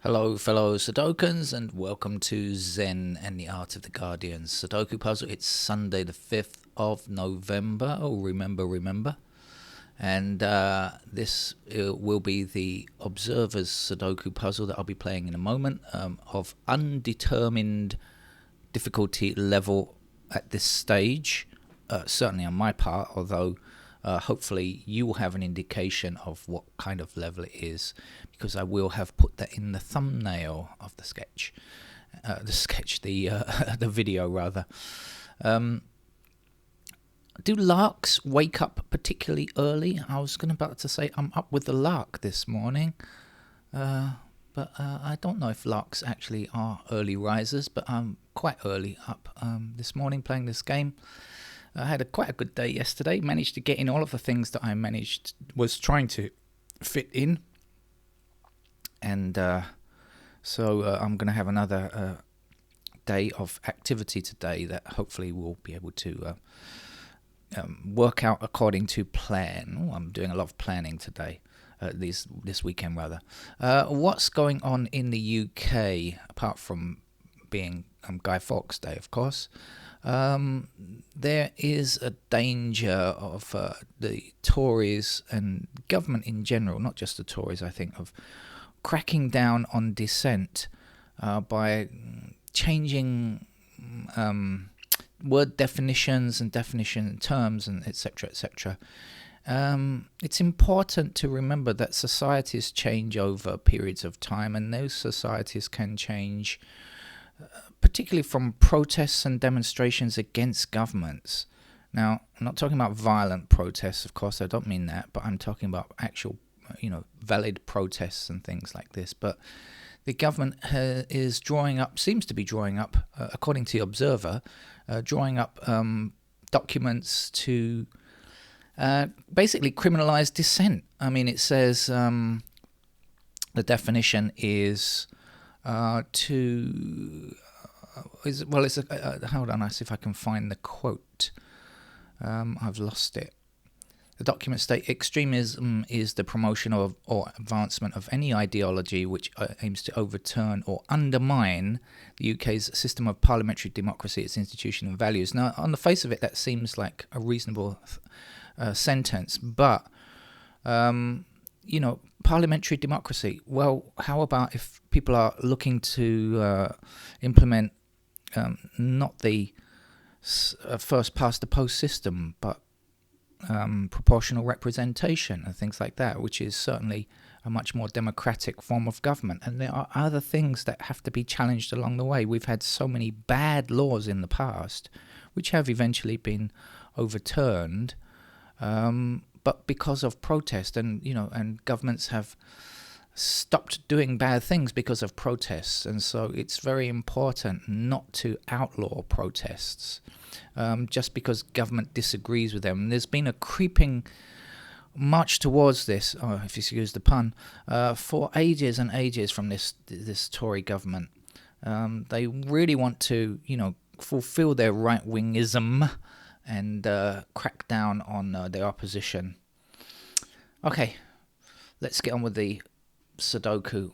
Hello, fellow Sudokans, and welcome to Zen and the Art of the Guardian Sudoku puzzle. It's Sunday, the 5th of November. Oh, remember. And this will be the Observer's Sudoku puzzle that I'll be playing in a moment, of undetermined difficulty level at this stage, certainly on my part, although hopefully you will have an indication of what kind of level it is, because I will have put that in the thumbnail of the sketch. The video rather. Do larks wake up particularly early? I was about to say I'm up with the lark this morning, but I don't know if larks actually are early risers, but I'm quite early up this morning playing this game. I had quite a good day yesterday, managed to get in all of the things that I was trying to fit in, and so I'm going to have another day of activity today that hopefully we'll be able to work out according to plan. I'm doing a lot of planning today, this weekend rather. What's going on in the UK, apart from being Guy Fawkes Day, of course? There is a danger of the Tories and government in general, not just the Tories, I think, of cracking down on dissent by changing word definitions and definition terms and etc. etc. It's important to remember that societies change over periods of time, and those societies can change particularly from protests and demonstrations against governments. Now, I'm not talking about violent protests, of course, I don't mean that, but I'm talking about actual, valid protests and things like this. But the government seems to be drawing up, according to the Observer, drawing up documents to basically criminalize dissent. I mean, it says the definition is hold on, I see if I can find the quote. I've lost it. The documents state extremism is the promotion of or advancement of any ideology which aims to overturn or undermine the UK's system of parliamentary democracy, its institution and values. Now, on the face of it, that seems like a reasonable sentence, but parliamentary democracy. Well, how about if people are looking to implement not the first past the post system, but proportional representation and things like that, which is certainly a much more democratic form of government. And there are other things that have to be challenged along the way. We've had so many bad laws in the past which have eventually been overturned, but because of protest, and governments have stopped doing bad things because of protests. And so it's very important not to outlaw protests just because government disagrees with them. There's been a creeping march towards this, if you excuse the pun, for ages and ages from this Tory government. They really want to fulfill their right-wingism and crack down on their opposition. Okay, let's get on with the Sudoku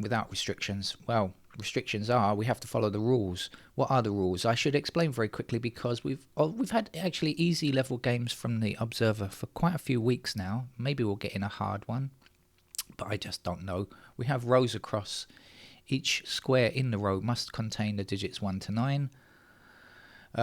without restrictions. Well, restrictions are we have to follow the rules. What are the rules? I should explain very quickly, because we've had actually easy level games from the Observer for quite a few weeks now. Maybe we'll get in a hard one, but I just don't know. We have rows across. Each square in the row must contain the digits 1 to 9.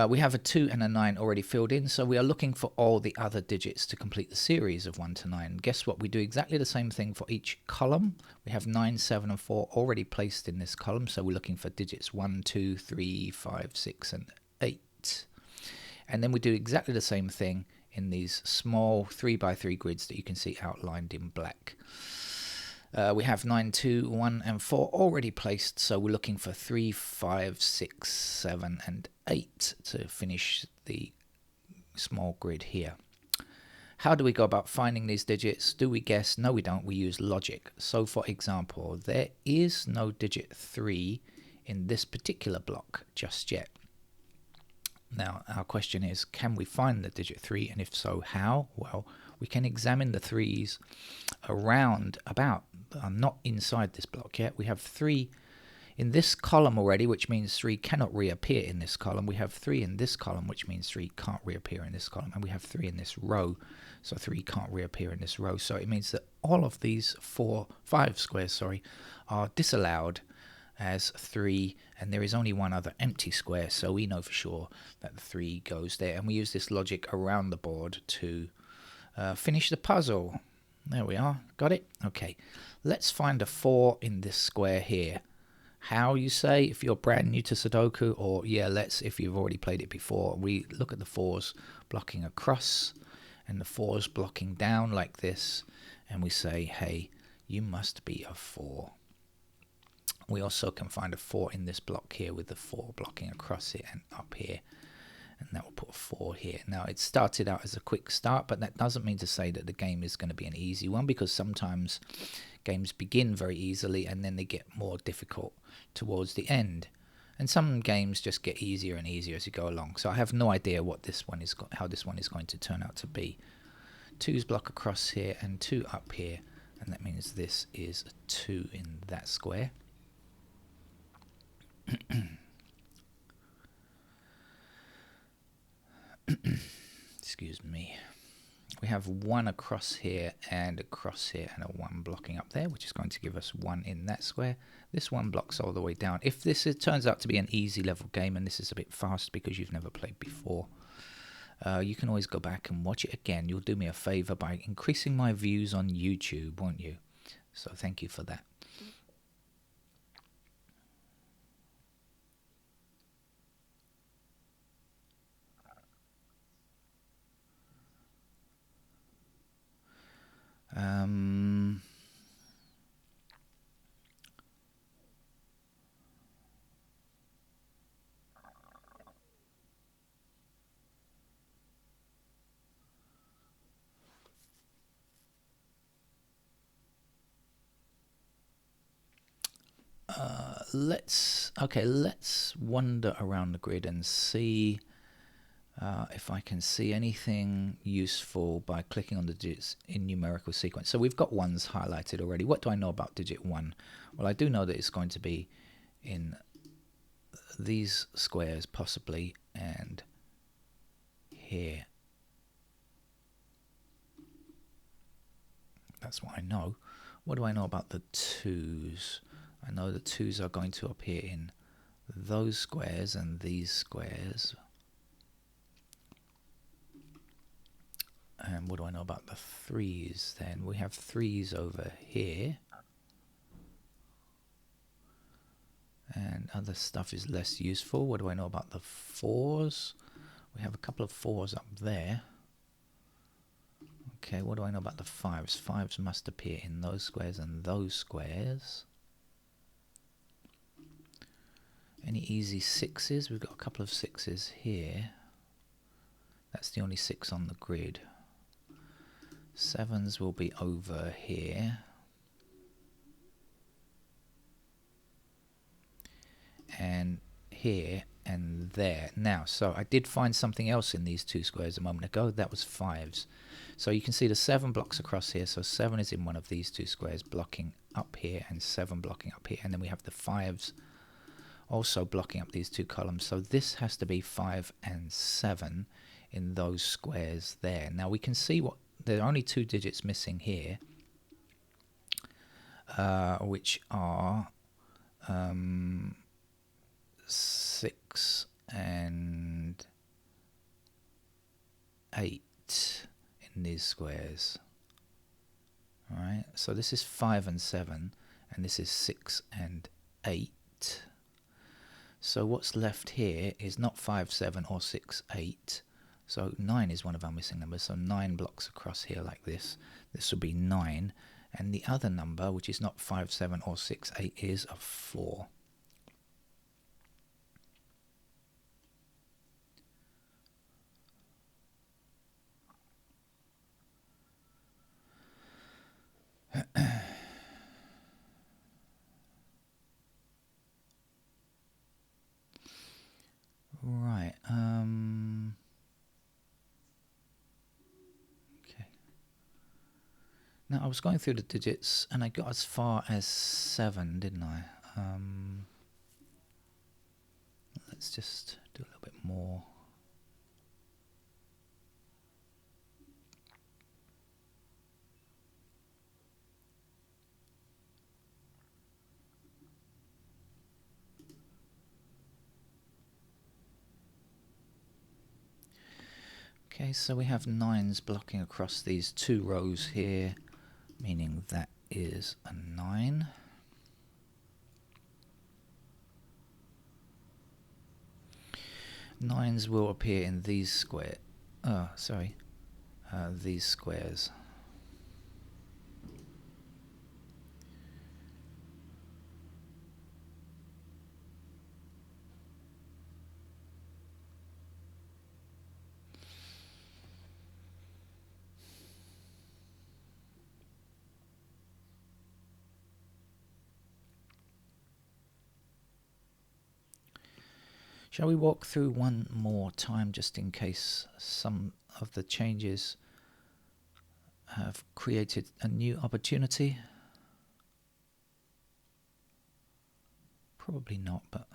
We have a 2 and a 9 already filled in, so we are looking for all the other digits to complete the series of 1 to 9. Guess what? We do exactly the same thing for each column. We have 9, 7 and 4 already placed in this column, so we're looking for digits 1, 2, 3, 5, 6 and 8. And then we do exactly the same thing in these small 3x3 grids that you can see outlined in black. We have 9, 2, 1 and 4 already placed, so we're looking for 3, 5, 6, 7 and 8 to finish the small grid here. How do we go about finding these digits? Do we guess? No, we don't. We use logic. So, for example, there is no digit 3 in this particular block just yet. Now, our question is, can we find the digit 3? And if so, how? Well, we can examine the 3s around about are not inside this block yet. We have 3 in this column already, which means 3 cannot reappear in this column. We have 3 in this column, which means 3 can't reappear in this column. And we have 3 in this row, so 3 can't reappear in this row. So it means that all of these 5 squares, are disallowed as 3, and there is only one other empty square, so we know for sure that the 3 goes there. And we use this logic around the board to finish the puzzle. There we are. Got it? Okay. Let's find a 4 in this square here. How, you say, if you're brand new to Sudoku, or yeah, let's, if you've already played it before. We look at the 4s blocking across and the 4s blocking down like this, and we say, hey, you must be a 4. We also can find a 4 in this block here with the 4 blocking across it and up here, and that will put a 4 here. Now, it started out as a quick start, but that doesn't mean to say that the game is going to be an easy one, because sometimes games begin very easily and then they get more difficult towards the end. And some games just get easier and easier as you go along. So I have no idea what this one is, how this one is going to turn out to be. 2's block across here and 2 up here, and that means this is a 2 in that square. Excuse me. We have 1 across here and across here, and a 1 blocking up there, which is going to give us 1 in that square. This 1 blocks all the way down. If this turns out to be an easy level game and this is a bit fast because you've never played before, you can always go back and watch it again. You'll do me a favor by increasing my views on YouTube, won't you? So thank you for that. Let's wander around the grid and see if I can see anything useful by clicking on the digits in numerical sequence. So we've got 1s highlighted already. What do I know about digit 1? Well, I do know that it's going to be in these squares possibly, and here. That's what I know. What do I know about the 2s? I know the 2s are going to appear in those squares and these squares. And what do I know about the 3s then? We have 3s over here. And other stuff is less useful. What do I know about the 4s? We have a couple of 4s up there. Okay, what do I know about the 5s? 5s must appear in those squares and those squares. Any easy 6s? We've got a couple of 6s here. That's the only 6 on the grid. 7s will be over here. And here and there. Now, so I did find something else in these 2 squares a moment ago. That was 5s. So you can see the 7 blocks across here. So 7 is in one of these 2 squares blocking up here, and 7 blocking up here. And then we have the 5s also blocking up these 2 columns. So this has to be 5 and 7 in those squares there. Now we can see what there are only 2 digits missing here, which are 6 and 8 in these squares. Alright, so this is 5 and 7, and this is 6 and 8. So what's left here is not 5, 7 or 6, 8. So 9 is one of our missing numbers. So 9 blocks across here like this. This would be 9. And the other number, which is not 5, 7 or 6, 8, is a 4. Right. Okay. Now, I was going through the digits and I got as far as 7, didn't I? Let's just do a little bit more. Okay, so we have 9s blocking across these 2 rows here, meaning that is a 9. Nines will appear in these these squares. Shall we walk through one more time just in case some of the changes have created a new opportunity? Probably not, but...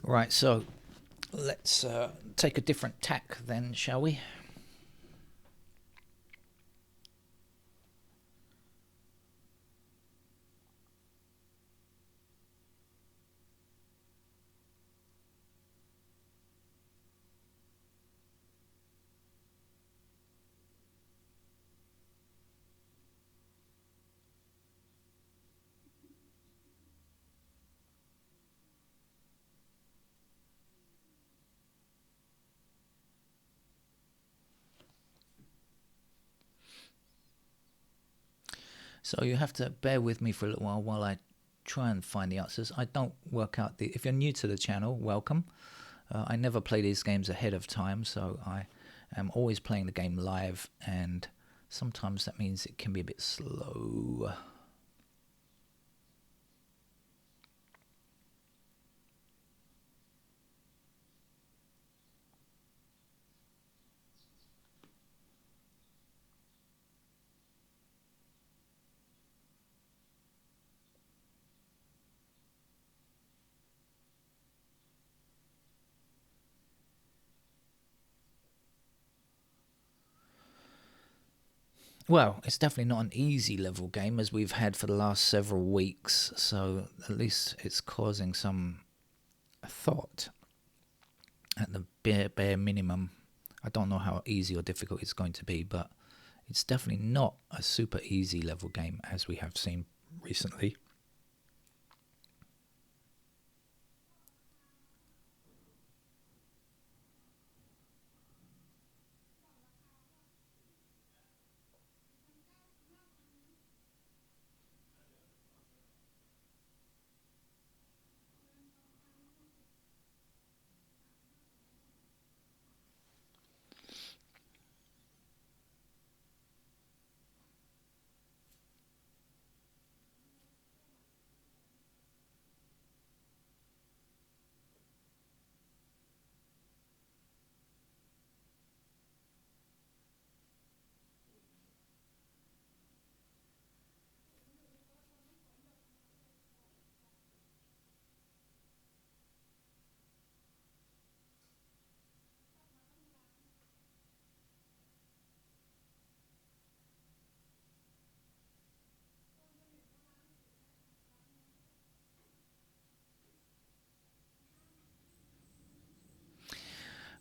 Right, so let's take a different tack then, shall we? So you have to bear with me for a little while I try and find the answers. I don't work out the... If you're new to the channel, welcome. I never play these games ahead of time, so I am always playing the game live, and sometimes that means it can be a bit slow. Well, it's definitely not an easy level game as we've had for the last several weeks, so at least it's causing some thought at the bare minimum. I don't know how easy or difficult it's going to be, but it's definitely not a super easy level game as we have seen recently.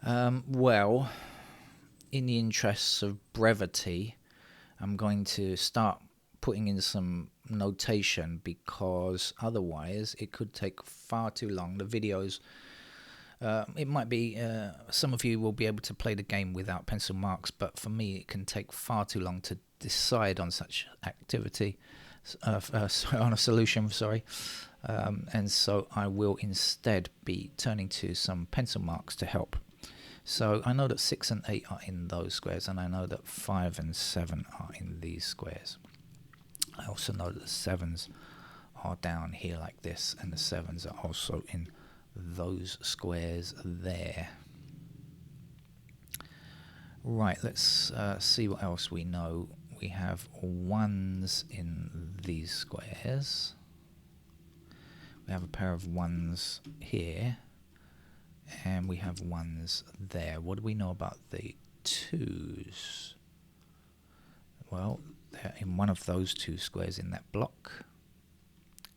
Well, in the interests of brevity, I'm going to start putting in some notation, because otherwise it could take far too long. The videos, it might be, some of you will be able to play the game without pencil marks, but for me it can take far too long to decide on such activity, on a solution, sorry. And so I will instead be turning to some pencil marks to help. So I know that 6 and 8 are in those squares, and I know that 5 and 7 are in these squares. I also know that the 7s are down here like this, and the 7s are also in those squares there. Right, let's see what else we know. We have 1s in these squares. We have a pair of 1s here. And we have 1s there. What do we know about the 2s? Well, they're in one of those 2 squares in that block.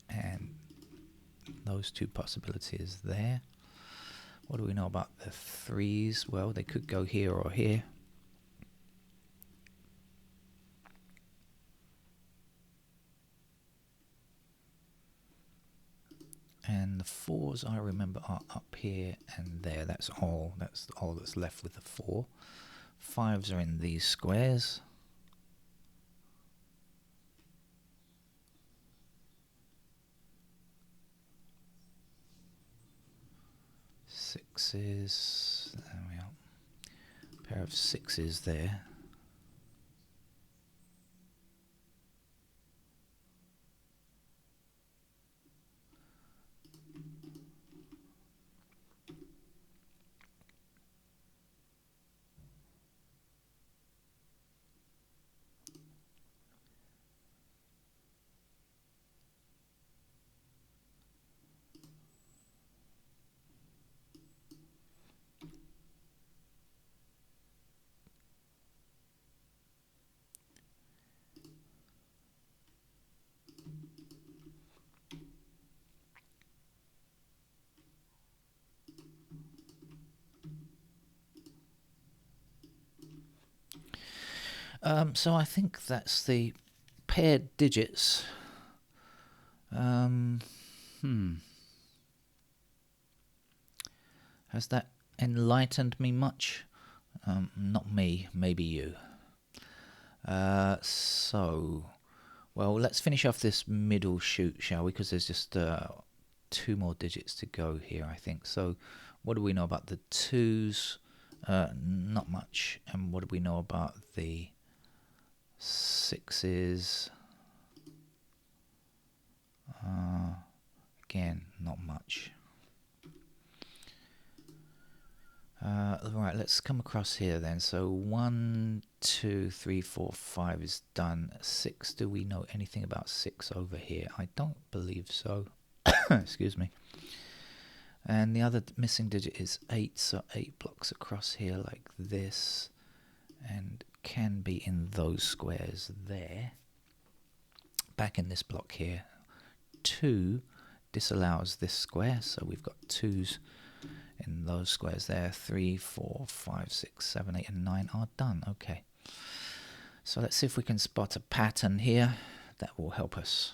And those 2 possibilities there. What do we know about the 3s? Well, they could go here or here. And the 4s, I remember, are up here and there. That's all that's left with the 4. 5s are in these squares. Sixes, there we are. A pair of 6s there. So I think that's the paired digits. Has that enlightened me much? Not me, maybe you. Well, let's finish off this middle shoot, shall we? Because there's just 2 more digits to go here, I think. So what do we know about the 2s? Not much. And what do we know about the 6s? Again, not much. Right, let's come across here then. So 1, 2, 3, 4, 5 is done. 6, do we know anything about 6 over here? I don't believe so. Excuse me. And the other missing digit is 8, so 8 blocks across here like this, and can be in those squares there. Back in this block here, 2 disallows this square, so we've got 2s in those squares there. 3, 4, 5, 6, 7, 8 and 9 are done. Okay, so let's see if we can spot a pattern here that will help us.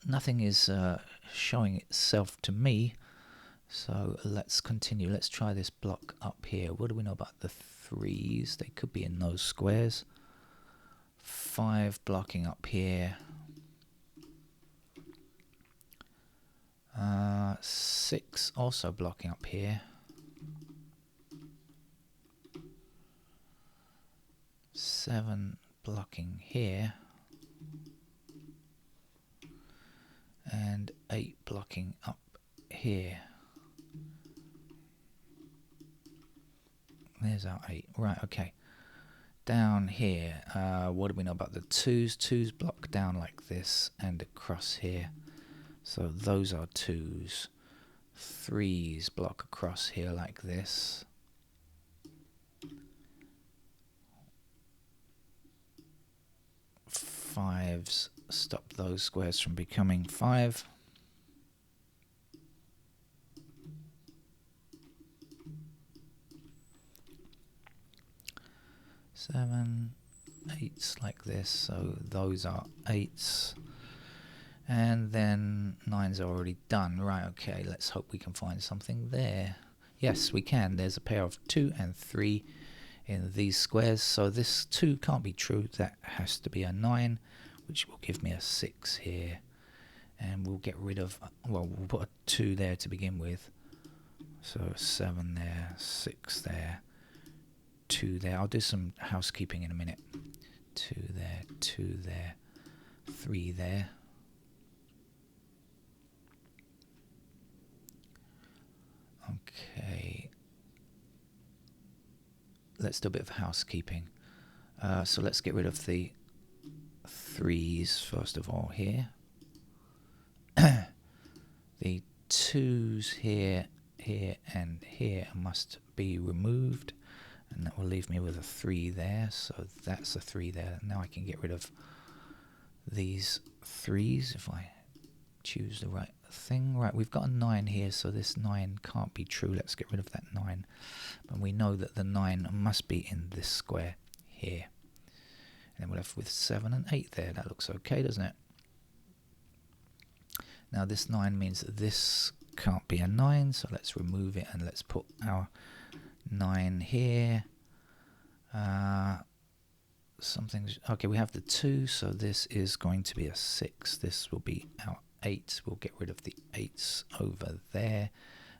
Nothing is showing itself to me, so let's continue. Let's try this block up here. What do we know about the 3s? They could be in those squares. 5 blocking up here. 6 also blocking up here. 7 blocking here. And 8 blocking up here. There's our 8. Right, okay. Down here, what do we know about the 2s? 2s block down like this and across here. So those are 2s. 3s block across here like this. 5s stop those squares from becoming 5. 7, 8s like this, so those are 8s. And then 9's are already done. Right, okay, let's hope we can find something there. Yes, we can. There's a pair of 2 and 3 in these squares, so this 2 can't be true. That has to be a 9, which will give me a 6 here. And we'll get rid of, well, we'll put a 2 there to begin with. So 7 there, 6 there, 2 there. I'll do some housekeeping in a minute. 2 there, 2 there, 3 there. Okay. Let's do a bit of housekeeping. So let's get rid of the 3s first of all here. The 2s here, here, and here must be removed, and that will leave me with a 3 there. So that's a 3 there. Now I can get rid of these 3s if I choose the right thing. Right, we've got a 9 here, so this 9 can't be true. Let's get rid of that 9. But we know that the 9 must be in this square here. And then we're left with 7 and 8 there. That looks okay, doesn't it? Now this 9 means that this can't be a 9, so let's remove it and let's put our 9 here. Okay, we have the 2, so this is going to be a 6. This will be our 8. We'll get rid of the 8s over there.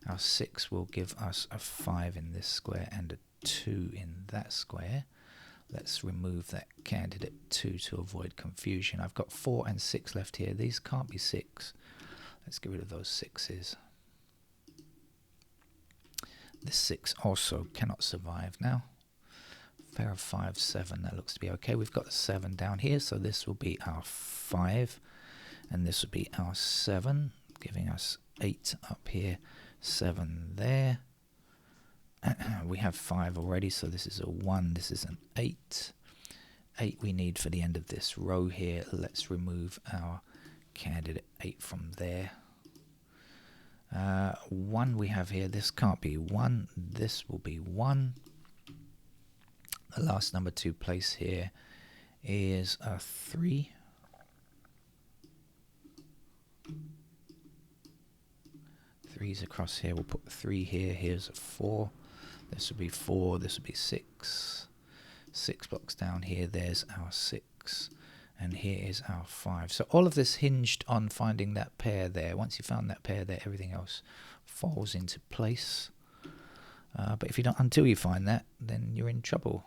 Our 6 will give us a 5 in this square and a 2 in that square. Let's remove that candidate 2 to avoid confusion. I've got 4 and 6 left here. These can't be 6. Let's get rid of those 6s. This 6 also cannot survive now. Pair of 5, 7, that looks to be okay. We've got the 7 down here, so this will be our 5. And this will be our 7, giving us 8 up here, 7 there. We have 5 already, so this is a 1, this is an 8. 8 we need for the end of this row here. Let's remove our candidate 8 from there. 1 we have here, this can't be 1, this will be 1. The last number to place here is a 3. 3's across here, we'll put 3 here, here's a 4. This will be 4, this will be 6. 6 blocks down here, there's our 6. And here is our 5. So all of this hinged on finding that pair there. Once you found that pair there, everything else falls into place. But if you don't, until you find that, then you're in trouble.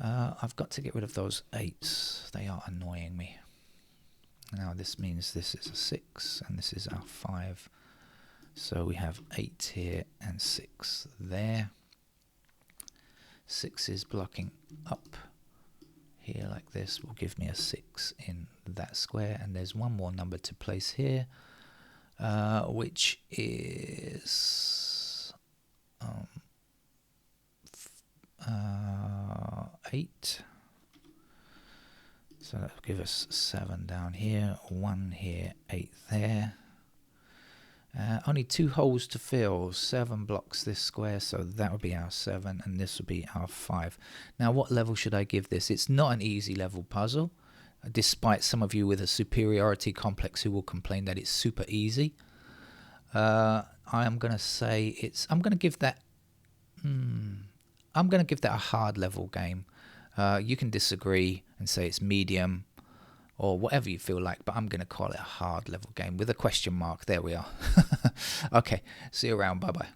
I've got to get rid of those 8s. They are annoying me. Now this means this is a 6 and this is our 5. So we have 8 here and 6 there. 6 is blocking up here like this will give me a 6 in that square, and there's one more number to place here, which is 8. So that'll give us 7 down here, 1 here, 8 there. Only 2 holes to fill, 7 blocks this square, so that would be our 7 and this would be our 5. Now what level should I give this? It's not an easy level puzzle, despite some of you with a superiority complex who will complain that it's super easy. I am going to say I'm going to give that a hard level game. You can disagree and say it's medium or whatever you feel like, but I'm going to call it a hard level game with a question mark. There we are. Okay, see you around. Bye-bye.